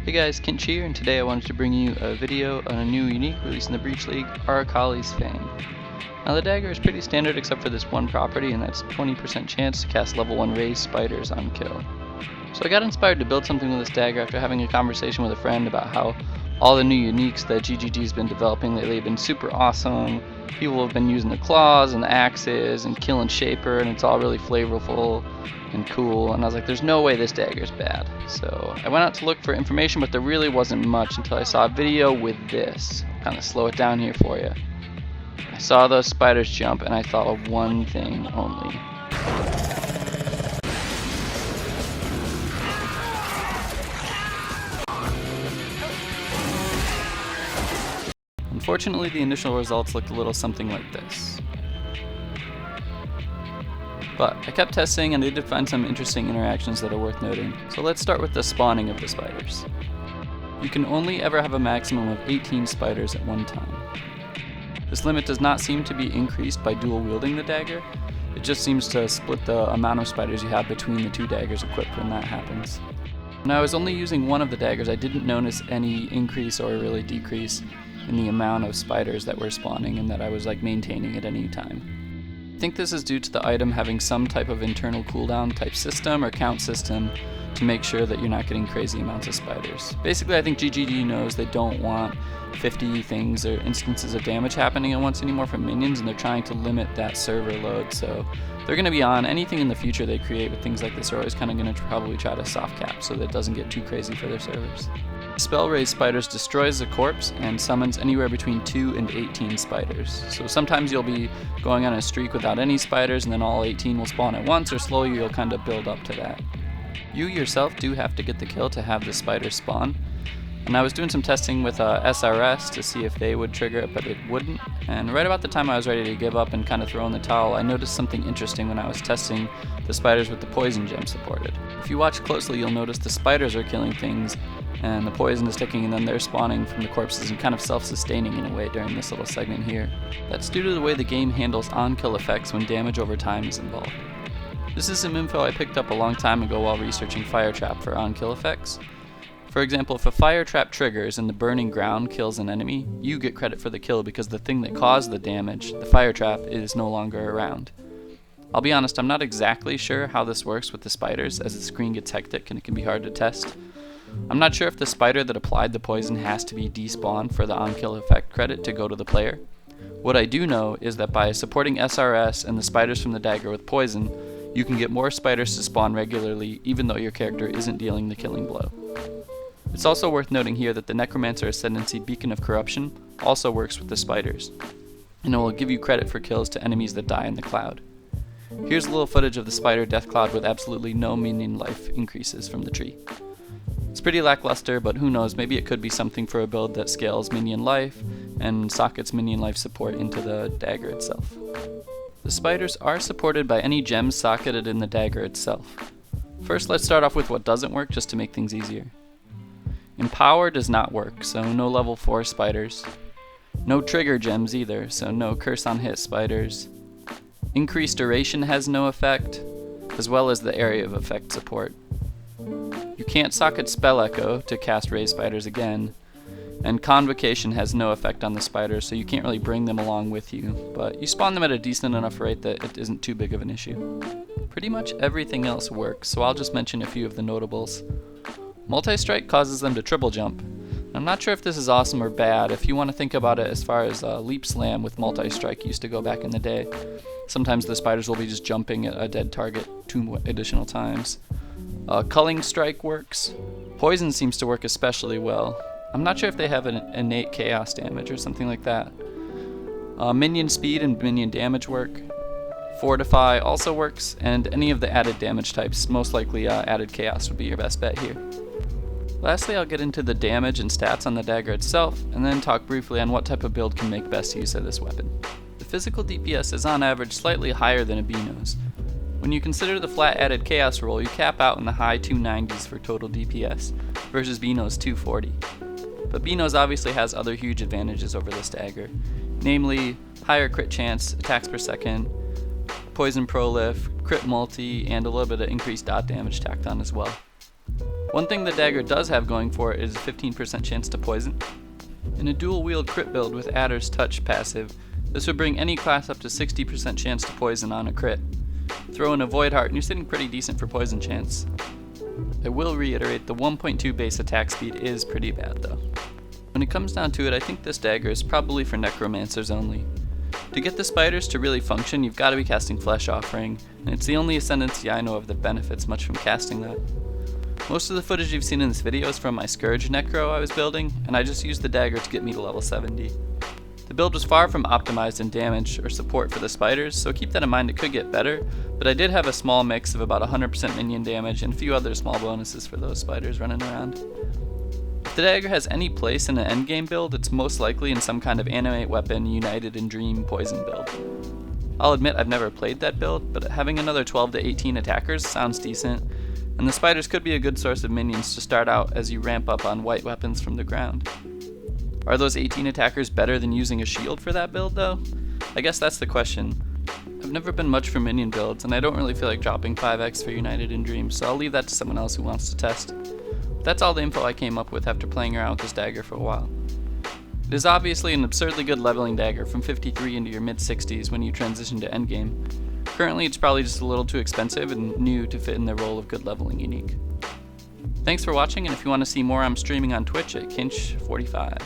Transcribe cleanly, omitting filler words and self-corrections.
Hey guys, Kent here, and today I wanted to bring you a video on a new unique released in the Breach League, Arakaali's Fang. Now the dagger is pretty standard except for this one property, and that's 20% chance to cast level 1 raised spiders on kill. So I got inspired to build something with this dagger after having a conversation with a friend about how all the new uniques that GGG's been developing lately have been super awesome. People have been using the claws and the axes and killing Shaper, and it's all really flavorful and cool, and I was like, there's no way this dagger's bad. So I went out to look for information, but there really wasn't much until I saw a video with this. Kind of slow it down here for you. I saw those spiders jump and I thought of one thing only. Unfortunately, the initial results looked a little something like this. But I kept testing and I did find some interesting interactions that are worth noting. So let's start with the spawning of the spiders. You can only ever have a maximum of 18 spiders at one time. This limit does not seem to be increased by dual wielding the dagger. It just seems to split the amount of spiders you have between the two daggers equipped when that happens. When I was only using one of the daggers, I didn't notice any increase or really decrease in the amount of spiders that were spawning and that I was maintaining at any time. I think this is due to the item having some type of internal cooldown type system or count system to make sure that you're not getting crazy amounts of spiders. Basically, I think GGG knows they don't want 50 things or instances of damage happening at once anymore from minions, and they're trying to limit that server load, so they're going to be on anything in the future they create with things like this are always kind of going to probably try to soft cap so that it doesn't get too crazy for their servers. Spell Raise Spiders destroys the corpse and summons anywhere between 2 and 18 spiders. So sometimes you'll be going on a streak without any spiders and then all 18 will spawn at once, or slowly you'll kind of build up to that. You yourself do have to get the kill to have the spiders spawn. And I was doing some testing with SRS to see if they would trigger it, but it wouldn't. And right about the time I was ready to give up and kind of throw in the towel, I noticed something interesting when I was testing the spiders with the poison gem supported. If you watch closely, you'll notice the spiders are killing things and the poison is sticking, and then they're spawning from the corpses and kind of self-sustaining in a way during this little segment here. That's due to the way the game handles on-kill effects when damage over time is involved. This is some info I picked up a long time ago while researching Fire Trap for on-kill effects. For example, if a fire trap triggers and the burning ground kills an enemy, you get credit for the kill because the thing that caused the damage, the fire trap, is no longer around. I'll be honest, I'm not exactly sure how this works with the spiders, as the screen gets hectic and it can be hard to test. I'm not sure if the spider that applied the poison has to be despawned for the on-kill effect credit to go to the player. What I do know is that by supporting SRS and the spiders from the dagger with poison, you can get more spiders to spawn regularly even though your character isn't dealing the killing blow. It's also worth noting here that the Necromancer Ascendancy Beacon of Corruption also works with the spiders, and it will give you credit for kills to enemies that die in the cloud. Here's a little footage of the spider death cloud with absolutely no minion life increases from the tree. It's pretty lackluster, but who knows, maybe it could be something for a build that scales minion life and sockets minion life support into the dagger itself. The spiders are supported by any gems socketed in the dagger itself. First, let's start off with what doesn't work just to make things easier. Empower does not work, so no level 4 spiders. No trigger gems either, so no curse on hit spiders. Increased duration has no effect, as well as the area of effect support. You can't socket Spell Echo to cast Raise Spiders again, and Convocation has no effect on the spiders, so you can't really bring them along with you, but you spawn them at a decent enough rate that it isn't too big of an issue. Pretty much everything else works, so I'll just mention a few of the notables. Multistrike causes them to triple jump. I'm not sure if this is awesome or bad. If you want to think about it as far as Leap Slam with Multistrike used to go back in the day, sometimes the spiders will be just jumping at a dead target 2 additional times. Culling Strike works. Poison seems to work especially well. I'm not sure if they have an innate chaos damage or something like that. Minion speed and minion damage work. Fortify also works, and any of the added damage types, most likely added chaos would be your best bet here. Lastly, I'll get into the damage and stats on the dagger itself, and then talk briefly on what type of build can make best use of this weapon. The physical DPS is on average slightly higher than a Beano's. When you consider the flat added chaos roll, you cap out in the high 290s for total DPS, versus Beano's 240. But Beano's obviously has other huge advantages over this dagger, namely higher crit chance, attacks per second, poison prolif, crit multi, and a little bit of increased dot damage tacked on as well. One thing the Dagger does have going for it is a 15% chance to poison. In a dual wield crit build with Adder's Touch passive, this would bring any class up to 60% chance to poison on a crit. Throw in a Void Heart and you're sitting pretty decent for poison chance. I will reiterate, the 1.2 base attack speed is pretty bad though. When it comes down to it, I think this Dagger is probably for Necromancers only. To get the spiders to really function, you've got to be casting Flesh Offering, and it's the only Ascendancy I know of that benefits much from casting that. Most of the footage you've seen in this video is from my Scourge Necro I was building, and I just used the Dagger to get me to level 70. The build was far from optimized in damage or support for the spiders, so keep that in mind, it could get better, but I did have a small mix of about 100% minion damage and a few other small bonuses for those spiders running around. If the Dagger has any place in an endgame build, it's most likely in some kind of animate weapon, united in dream poison build. I'll admit I've never played that build, but having another 12 to 18 attackers sounds decent, and the spiders could be a good source of minions to start out as you ramp up on white weapons from the ground. Are those 18 attackers better than using a shield for that build though? I guess that's the question. I've never been much for minion builds, and I don't really feel like dropping 5x for United in Dream, so I'll leave that to someone else who wants to test. That's all the info I came up with after playing around with this Dagger for a while. It is obviously an absurdly good leveling Dagger from 53 into your mid-60s when you transition to endgame. Currently it's probably just a little too expensive and new to fit in the role of good leveling unique. Thanks for watching, and if you want to see more, I'm streaming on Twitch at Kinch45.